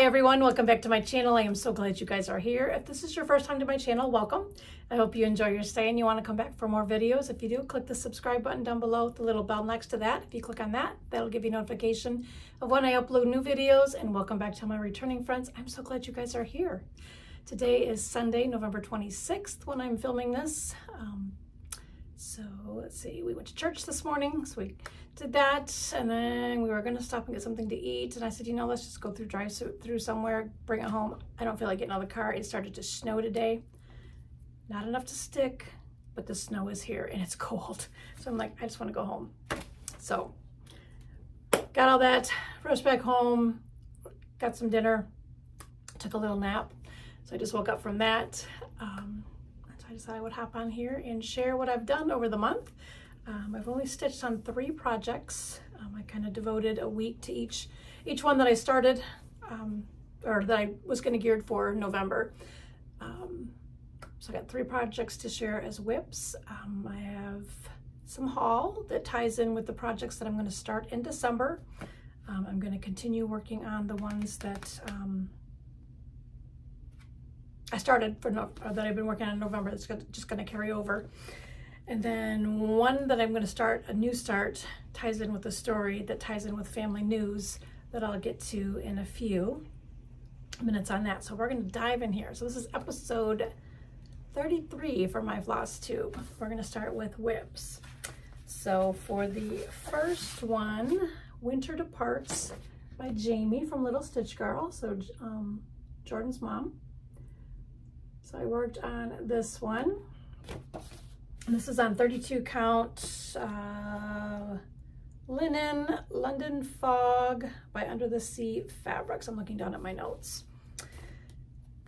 everyone, welcome back to my channel. I am so glad you guys are here. If this is your first time to my channel, welcome. I hope you enjoy your stay and you want to come back for more videos. If you do, click the subscribe button down below with the little bell next to that. If you click on that, that'll give you notification of when I upload new videos. And welcome back to my returning friends. I'm so glad you guys are here. Today is Sunday, November 26th when I'm filming this. So let's see, we went to church this morning, so we did that, and then we were going to stop and get something to eat, and I said, you know, let's just go drive through somewhere, bring it home. I don't feel like getting out of the car. It started to snow today. Not enough to stick, but the snow is here and it's cold. So I'm like, I just want to go home. So got all that, rushed back home, got some dinner, took a little nap. So I just woke up from that. So I decided I would hop on here and share what I've done over the month. I've only stitched on 3 projects. I kind of devoted a week to each one that I started or that I was going to geared for November. So I got 3 projects to share as whips. I have some haul that ties in with the projects that I'm going to start in December. I'm going to continue working on the ones that I started that I've been working on in November. That's just going to carry over. And then one that I'm going to start, a new start, ties in with a story that ties in with family news that I'll get to in a few minutes on that. So we're going to dive in here. So this is episode 33 for my Flosstube. We're going to start with whips. So for the first one, Winter Departs by Jami from Little Stitch Girl. So Jordan's mom. So I worked on this one. This is on 32 count linen London Fog by Under the Sea Fabrics. I'm looking down at my notes.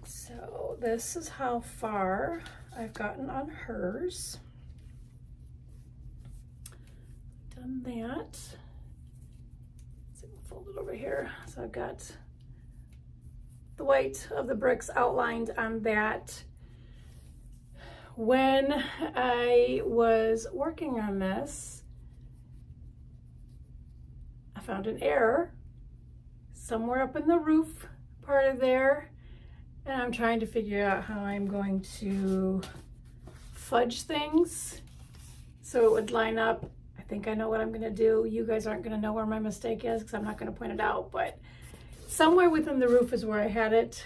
So this is how far I've gotten on hers. Done that. Let's see, we'll fold it over here. So I've got the white of the bricks outlined on that. When I was working on this, I found an error somewhere up in the roof part of there, and I'm trying to figure out how I'm going to fudge things so it would line up. I think I know what I'm going to do. You guys aren't going to know where my mistake is because I'm not going to point it out, but somewhere within the roof is where I had it.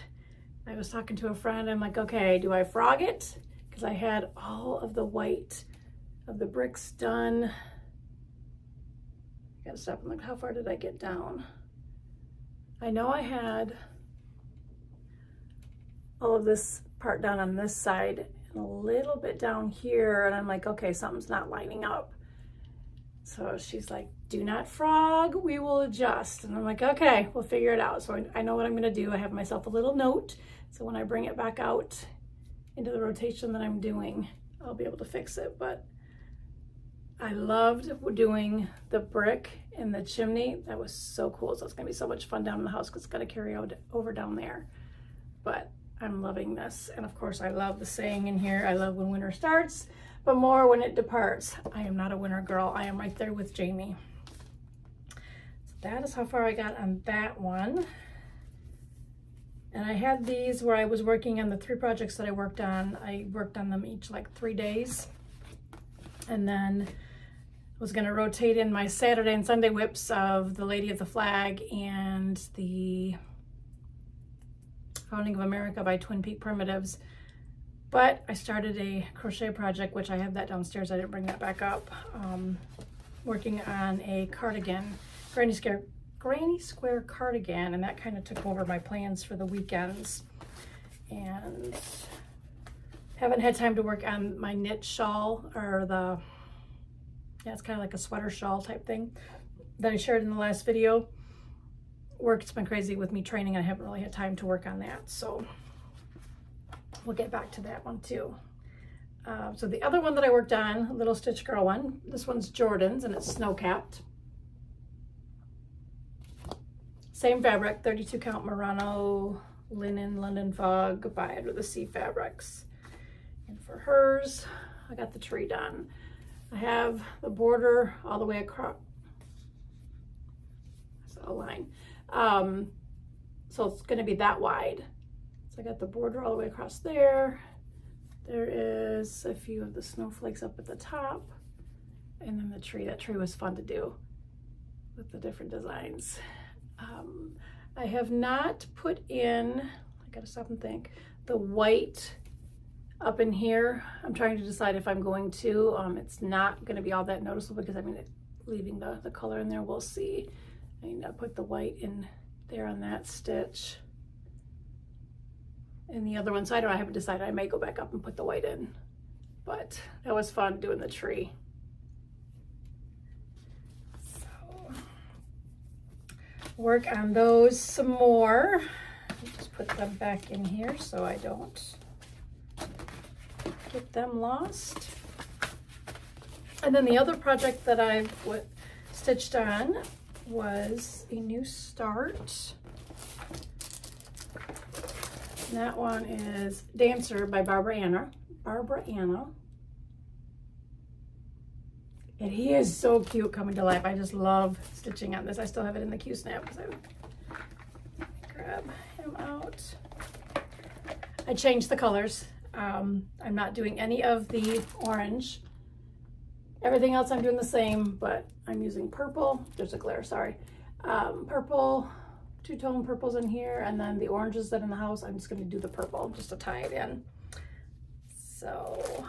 I was talking to a friend. I'm like, okay, do I frog it? Because I had all of the white of the bricks done. I gotta stop and look, how far did I get down? I know I had all of this part done on this side and a little bit down here, and I'm like, okay, something's not lining up. So she's like, do not frog, we will adjust. And I'm like, okay, we'll figure it out. So I know what I'm gonna do. I have myself a little note, so when I bring it back out into the rotation that I'm doing, I'll be able to fix it. But I loved doing the brick in the chimney. That was so cool. So it's gonna be so much fun down in the house because it's gonna carry over down there. But I'm loving this. And of course I love the saying in here, I love when winter starts, but more when it departs. I am not a winter girl. I am right there with Jami. So that is how far I got on that one. And I had these where I was working on the 3 projects that I worked on. I worked on them each like 3 days. And then was gonna rotate in my Saturday and Sunday whips of the Lady of the Flag and the Founding of America by Twin Peak Primitives. But I started a crochet project, which I have that downstairs. I didn't bring that back up. Working on a cardigan, granny square cardigan, and that kind of took over my plans for the weekends. And haven't had time to work on my knit shawl, or it's kind of like a sweater shawl type thing that I shared in the last video. Work's been crazy with me training. I haven't really had time to work on that, so we'll get back to that one too. So the other one that I worked on, Little Stitch Girl one, this one's Jordan's and it's snow-capped. Same fabric, 32 count Murano linen London Fog by Under the Sea Fabrics. And for hers, I got the tree done. I have the border all the way across, a line, So it's going to be that wide. So I got the border all the way across there. There is a few of the snowflakes up at the top. And then the tree. That tree was fun to do with the different designs. I have not put in, I gotta stop and think, the white up in here. I'm trying to decide if I'm going to. It's not going to be all that noticeable because I'm leaving the color in there. We'll see. I need to put the white in there on that stitch. And the other one, so I haven't decided. I may go back up and put the white in. But that was fun doing the tree. Work on those some more. Just put them back in here so I don't get them lost. And then the other project that I've stitched on was a new start. And that one is Dancer by Barbara Anna. And he is so cute coming to life. I just love stitching on this. I still have it in the Q-snap because I grab him out. I changed the colors. I'm not doing any of the orange. Everything else I'm doing the same, but I'm using purple. There's a glare, sorry. Purple, two-tone purples in here, and then the oranges that are in the house, I'm just gonna do the purple just to tie it in. So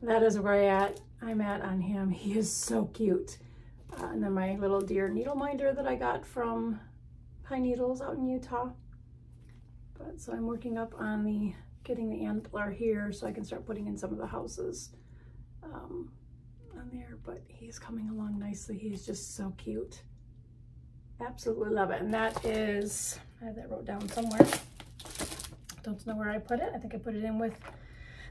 that is where I'm at on him. He is so cute. And then my little deer needle minder that I got from Pine Needles out in Utah. But so I'm working up on getting the antler here so I can start putting in some of the houses on there. But he's coming along nicely. He's just so cute. Absolutely love it. And that is, I have that wrote down somewhere. Don't know where I put it. I think I put it in with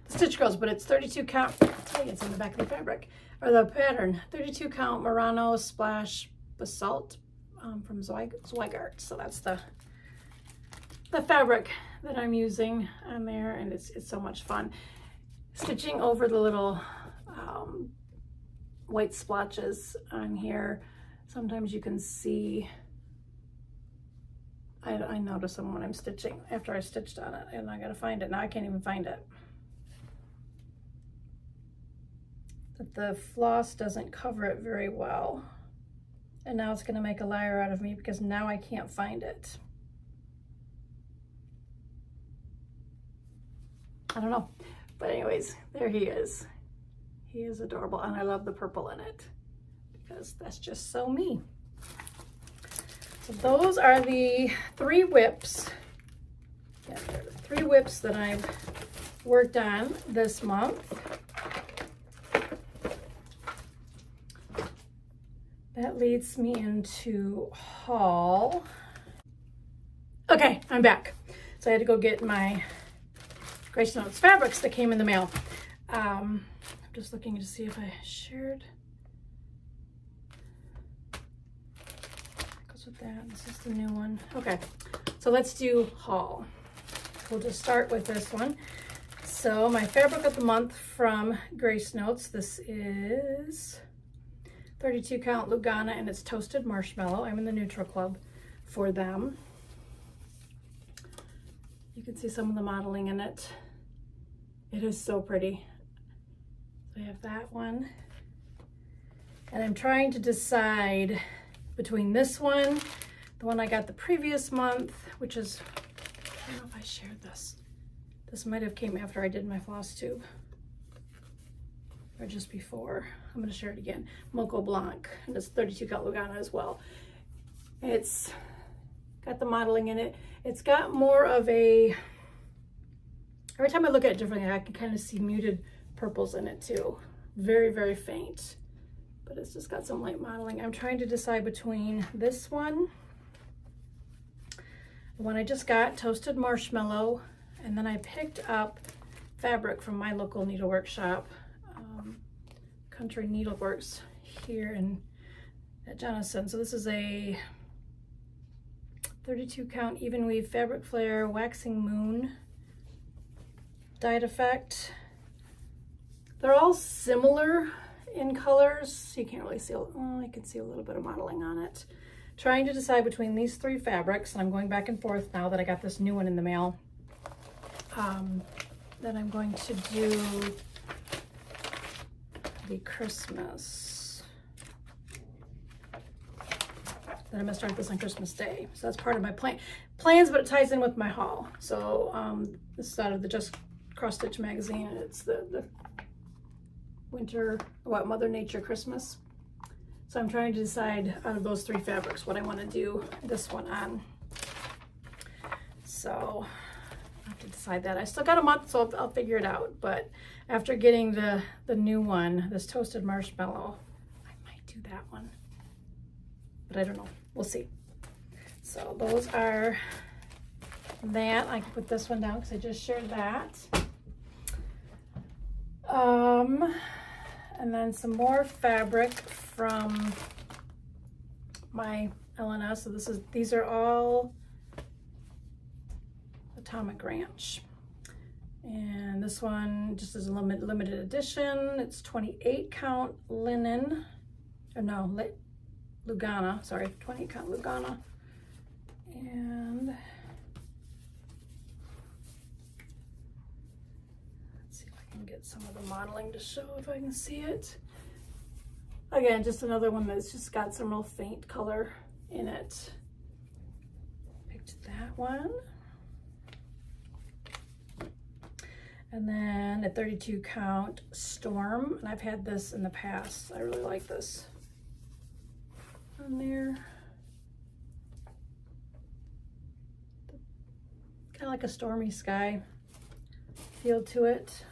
the Stitch Girls, but it's 32 count. I think it's on the back of the fabric or the pattern. 32 count Murano Splash Basalt from Zweigart. So that's the fabric that I'm using on there, and it's so much fun. Stitching over the little white splotches on here. Sometimes you can see, I notice them when I'm stitching, after I stitched on it, and I gotta find it. Now I can't even find it. But the floss doesn't cover it very well. And now it's gonna make a liar out of me because now I can't find it. I don't know. But anyways, there he is. He is adorable, and I love the purple in it because that's just so me. So those are the 3 whips. Yeah, they're the 3 whips that I've worked on this month. That leads me into haul. Okay, I'm back. So I had to go get my Crescent fabrics that came in the mail. I'm just looking to see if I shared. Goes with that. This is the new one. Okay, so let's do haul. We'll just start with this one. So my fabric of the month from Grace Notes. This is 32 count Lugana, and it's toasted marshmallow. I'm in the neutral club for them. You can see some of the modeling in it. It is so pretty. So I have that one. And I'm trying to decide between this one, the one I got the previous month, which is, I don't know if I shared this. This might have came after I did my floss tube. Or just before. I'm going to share it again. Moco Blanc, and it's 32 count Lugana as well. It's got the modeling in it. It's got more of a, every time I look at it differently, I can kind of see muted purples in it too. Very, very faint, but it's just got some light modeling. I'm trying to decide between this one, the one I just got, Toasted Marshmallow, and then I picked up fabric from my local needlework shop, Country Needleworks here at Jonathan. So this is a 32 count even weave fabric flare waxing moon dyed effect. They're all similar in colors. You can't really see, oh, I can see a little bit of modeling on it. trying to decide between these 3 fabrics, and I'm going back and forth now that I got this new one in the mail. Then I'm going to do the Christmas. Then I'm gonna start this on Christmas Day. So that's part of my plans, but it ties in with my haul. So this is out of the Just Cross Stitch magazine, and it's the winter, Mother Nature Christmas. So I'm trying to decide out of those 3 fabrics what I want to do this one on. So I have to decide that. I still got a month, so I'll figure it out. But after getting the new one, this toasted marshmallow, I might do that one. But I don't know. We'll see. So those are that. I can put this one down because I just shared that. And then some more fabric from my LNS. So these are all Atomic Ranch. And this one just is a limited edition. It's 28 count linen, or no, Lugana, sorry, 28 count Lugana. And let's see if I can get some of the modeling to show if I can see it. Again, just another one that's just got some real faint color in it. Picked that one. And then a 32 count Storm, and I've had this in the past. I really like this on there. Kind of like a stormy sky feel to it.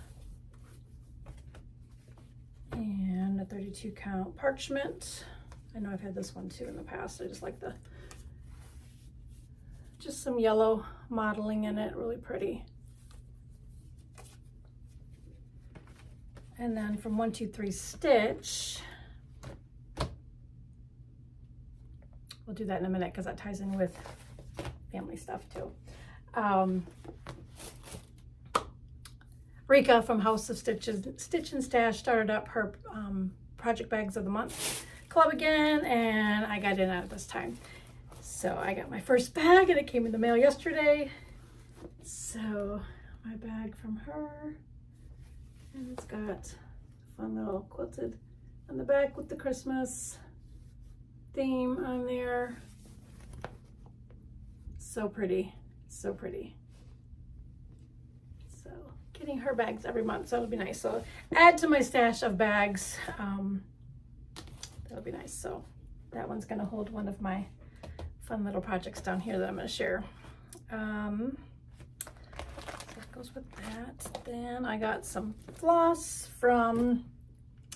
And a 32 count Parchment. I know I've had this one too in the past. I just like just some yellow modeling in it, really pretty. And then from 123 Stitch, we'll do that in a minute because that ties in with family stuff too. Rika from House of Stitch and Stash started up her Project Bags of the Month club again, and I got in at this time. So I got my first bag, and it came in the mail yesterday. So my bag from her. And it's got a fun little quilted on the back with the Christmas theme on there. So pretty, so pretty. So getting her bags every month, so that'll be nice. So add to my stash of bags. That'll be nice. So that one's gonna hold one of my fun little projects down here that I'm gonna share. Goes with that. Then I got some floss from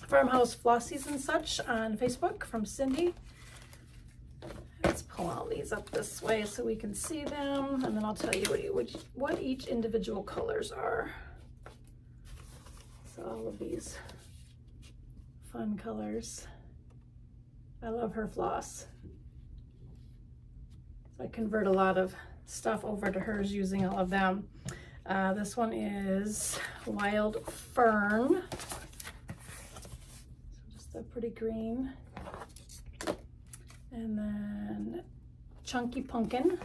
Farmhouse Flossies and Such on Facebook from Cindy. Let's pull all these up this way so we can see them, and then I'll tell you what each individual colors are. So all of these fun colors. I love her floss. So I convert a lot of stuff over to hers using all of them. This one is Wild Fern. So just a pretty green. And then Chunky Pumpkin.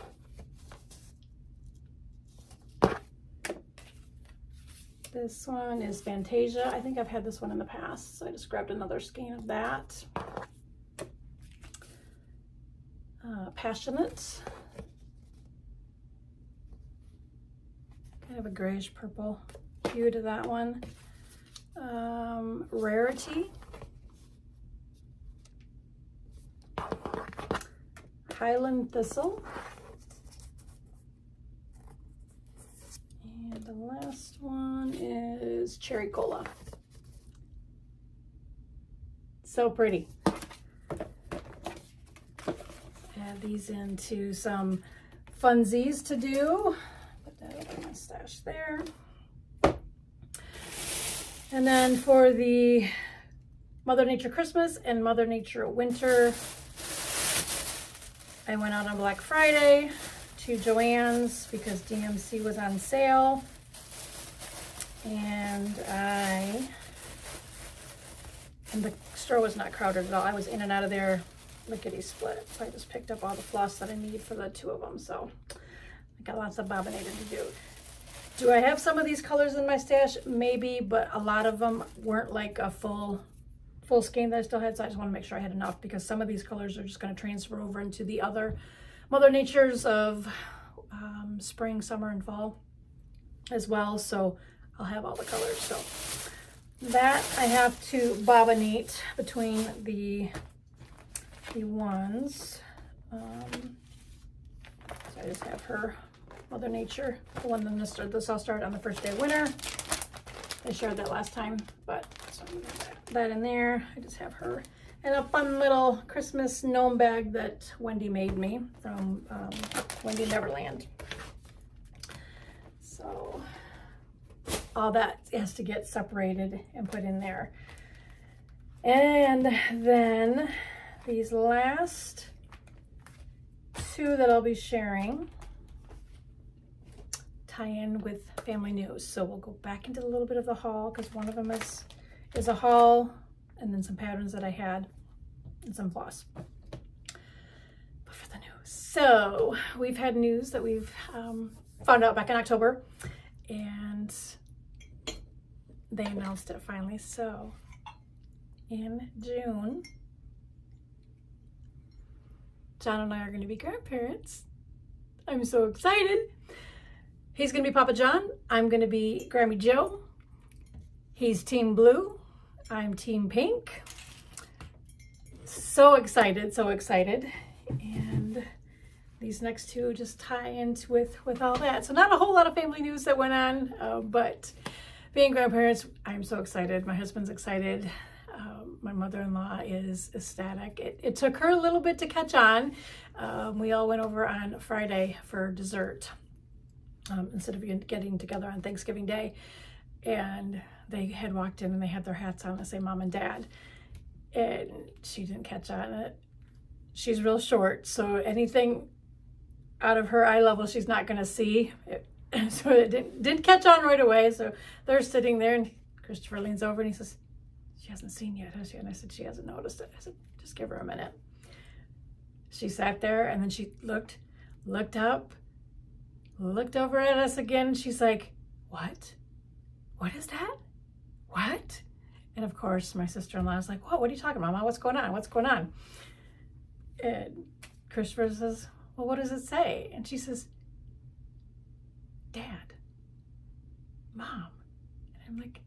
This one is Fantasia. I think I've had this one in the past, so I just grabbed another skein of that. Passionate. Kind of a grayish purple hue to that one. Rarity. Highland Thistle. And the last one is Cherry Cola. So pretty. Add these into some funsies to do. Put that over my stash there. And then for the Mother Nature Christmas and Mother Nature Winter, I went out on Black Friday to Joann's because DMC was on sale. And the store was not crowded at all. I was in and out of there lickety split. So I just picked up all the floss that I need for the 2 of them. So I got lots of bobbinating to do. Do I have some of these colors in my stash? Maybe, but a lot of them weren't like a full skein that I still had. So I just want to make sure I had enough, because some of these colors are just going to transfer over into the other Mother Natures of spring, summer, and fall as well. So I'll have all the colors. So that I have to bobbinate between the ones. So I just have her Mother Nature, the one that this all started on the first day of winter. I shared that last time, but so I'm gonna put that in there. I just have her and a fun little Christmas gnome bag that Wendi made me from Wendi Neverland. So all that has to get separated and put in there. And then these last 2 that I'll be sharing tie in with family news. So we'll go back into a little bit of the haul, because one of them is a haul, and then some patterns that I had and some floss. But for the news, so we've had news that we've found out back in October, and they announced it finally. So in June, John and I are going to be grandparents. I'm so excited. He's going to be Papa John. I'm going to be Grammy Joe. He's Team Blue. I'm Team Pink. So excited, so excited. And these next 2 just tie in with all that. So not a whole lot of family news that went on, but being grandparents, I'm so excited. My husband's excited. My mother-in-law is ecstatic. It took her a little bit to catch on. We all went over on Friday for dessert instead of getting together on Thanksgiving Day. And they had walked in and they had their hats on that say Mom and Dad. And she didn't catch on it. She's real short, so anything out of her eye level she's not going to see. So it didn't catch on right away. So they're sitting there, and Christopher leans over and he says, "She hasn't seen yet, has she?" And I said, "She hasn't noticed it." I said, "Just give her a minute." She sat there, and then she looked up, looked over at us again. And she's like, "What? What is that? What?" And of course, my sister-in-law is like, What are you talking about, Mama? What's going on? What's going on? And Christopher says, "Well, what does it say?" And she says, "Dad, Mom." And I'm like,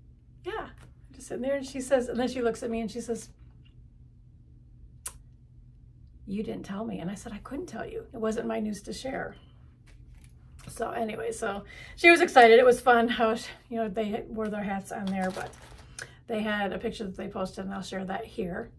"Yeah." I'm just sitting there, and she says, and then she looks at me and she says, "You didn't tell me." And I said, "I couldn't tell you. It wasn't my news to share." So anyway, so she was excited. It was fun how, they wore their hats on there, but they had a picture that they posted, and I'll share that here.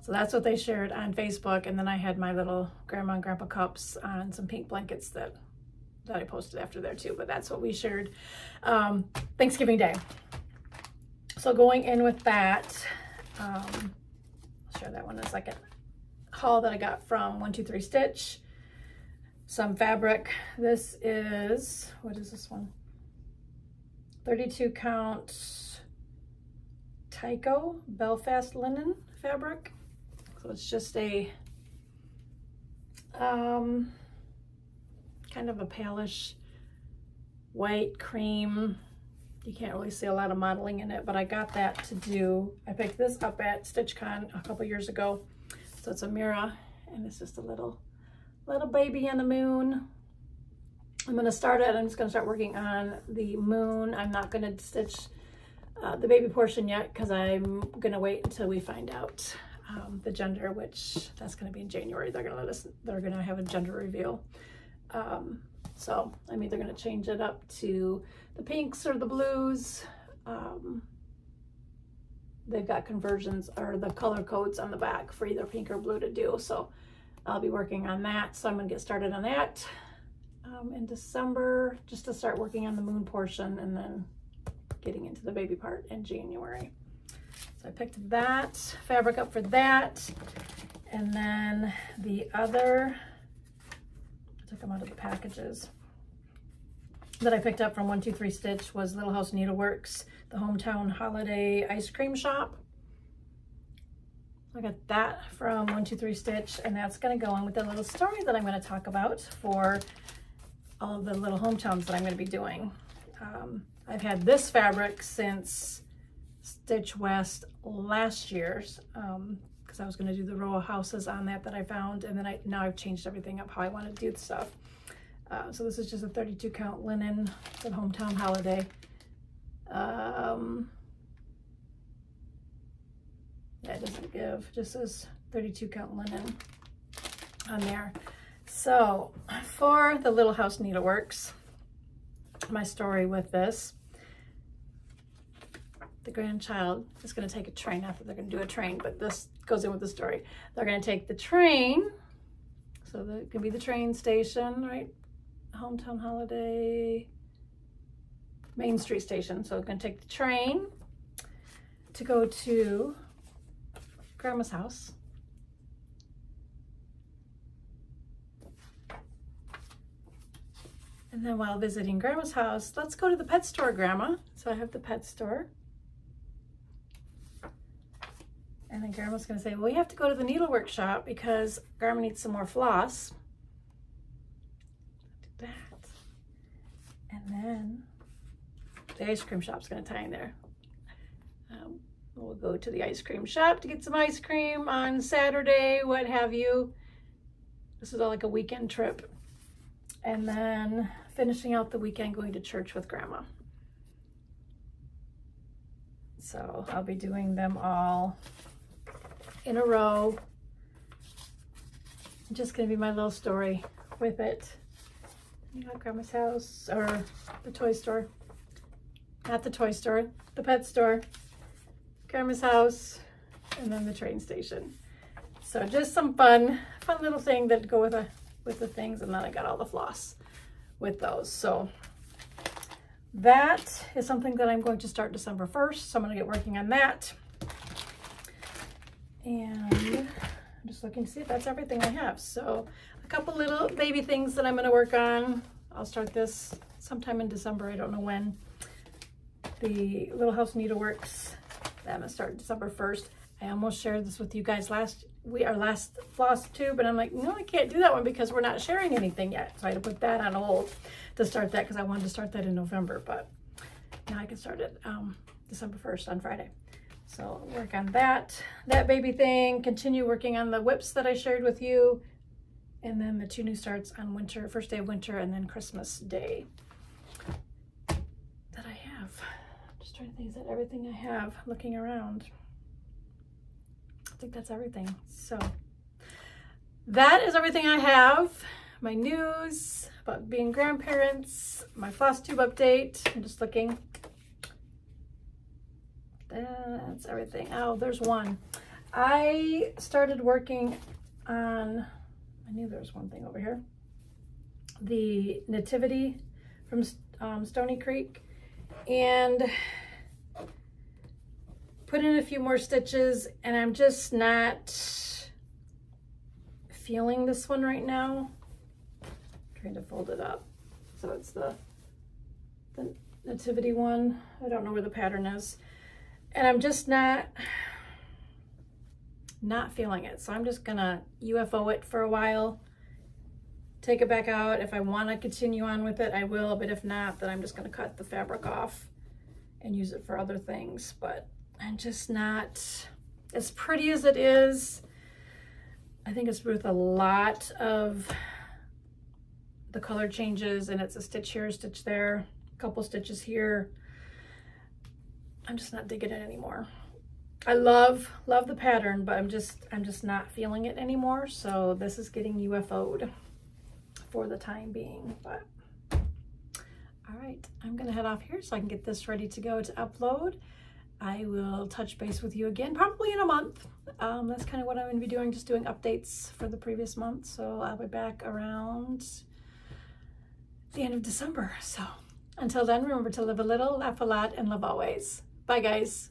So that's what they shared on Facebook. And then I had my little grandma and grandpa cups on some pink blankets that I posted after there too. But that's what we shared Thanksgiving Day. So going in with that, I'll share that one in a second. Haul that I got from 123 Stitch. Some fabric. This is, what is this one? 32 count Tyco Belfast linen fabric. So it's just a kind of a palish white cream. You can't really see a lot of modeling in it, but I got that to do. I picked this up at StitchCon a couple years ago. So it's a Mira, and it's just a little baby on the moon. I'm going to start it. I'm just going to start working on the moon. I'm not going to stitch the baby portion yet, because I'm going to wait until we find out the gender, which that's going to be in January. They're going to have a gender reveal. So I'm either going to change it up to the pinks or the blues. They've got conversions or the color codes on the back for either pink or blue to do. So I'll be working on that. So I'm going to get started on that in December, just to start working on the moon portion, and then getting into the baby part in January. So I picked that fabric up for that. And then the other, I took them out of the packages. that I picked up from 123 Stitch was Little House Needleworks, the Hometown Holiday Ice Cream Shop. I got that from 123 Stitch, and that's going to go on with the little story that I'm going to talk about for all of the little hometowns that I'm going to be doing. I've had this fabric since Stitch West last year's, because I was going to do the row of houses on that I found, and then now I've changed everything up how I want to do the stuff. So this is just a 32 count linen for the Hometown Holiday. Yeah, it doesn't give, just says 32 count linen on there. So for the Little House Needleworks, my story with this, the grandchild is going to take a train. Not that they're going to do a train, but this goes in with the story. They're going to take the train, so that can be the train station, right? Hometown Holiday, Main Street Station. So they're going to take the train to go to Grandma's house. And then while visiting Grandma's house, let's go to the pet store, Grandma. So I have the pet store. And then Grandma's going to say, well, you have to go to the needlework shop because Grandma needs some more floss. Do that. And then the ice cream shop's going to tie in there. We'll go to the ice cream shop to get some ice cream on Saturday, what have you. This is all like a weekend trip. And then finishing out the weekend going to church with Grandma. So I'll be doing them all in a row. Just gonna be my little story with it. You know, Grandma's house, or the toy store. Not the toy store, the pet store. Grandma's house, and then the train station. So just some fun little thing that go with the things, and then I got all the floss with those. So that is something that I'm going to start December 1st. So I'm going to get working on that. And I'm just looking to see if that's everything I have. So a couple little baby things that I'm going to work on. I'll start this sometime in December. I don't know when. The Little House Needleworks, I'm going to start December 1st. I almost shared this with you guys last Flosstube, and I'm like, no, I can't do that one because we're not sharing anything yet. So I had to put that on hold to start that because I wanted to start that in November, but now I can start it December 1st on Friday. So I'll work on that baby thing, continue working on the whips that I shared with you, and then the 2 new starts on winter, first day of winter, and then Christmas Day that I have. Just trying to think, is that everything I have looking around? I think that's everything. So that is everything I have. My news about being grandparents, my Flosstube update. I'm just looking. That's everything. Oh, there's one. I started working on, I knew there was one thing over here. The Nativity from Stony Creek. And put in a few more stitches, and I'm just not feeling this one right now. I'm trying to fold it up. So it's the Nativity one. I don't know where the pattern is. And I'm just not feeling it. So I'm just gonna UFO it for a while, take it back out. If I wanna continue on with it, I will, but if not, then I'm just gonna cut the fabric off and use it for other things. But I'm just not, as pretty as it is, I think it's with a lot of the color changes, and it's a stitch here, a stitch there, a couple stitches here. I'm just not digging it anymore. I love the pattern, but I'm just not feeling it anymore. So this is getting UFO'd for the time being. But all right, I'm gonna head off here so I can get this ready to go to upload. I will touch base with you again probably in a month. That's kind of what I'm going to be doing, just doing updates for the previous month. So I'll be back around the end of December. So until then, remember to live a little, laugh a lot, and love always. Bye, guys.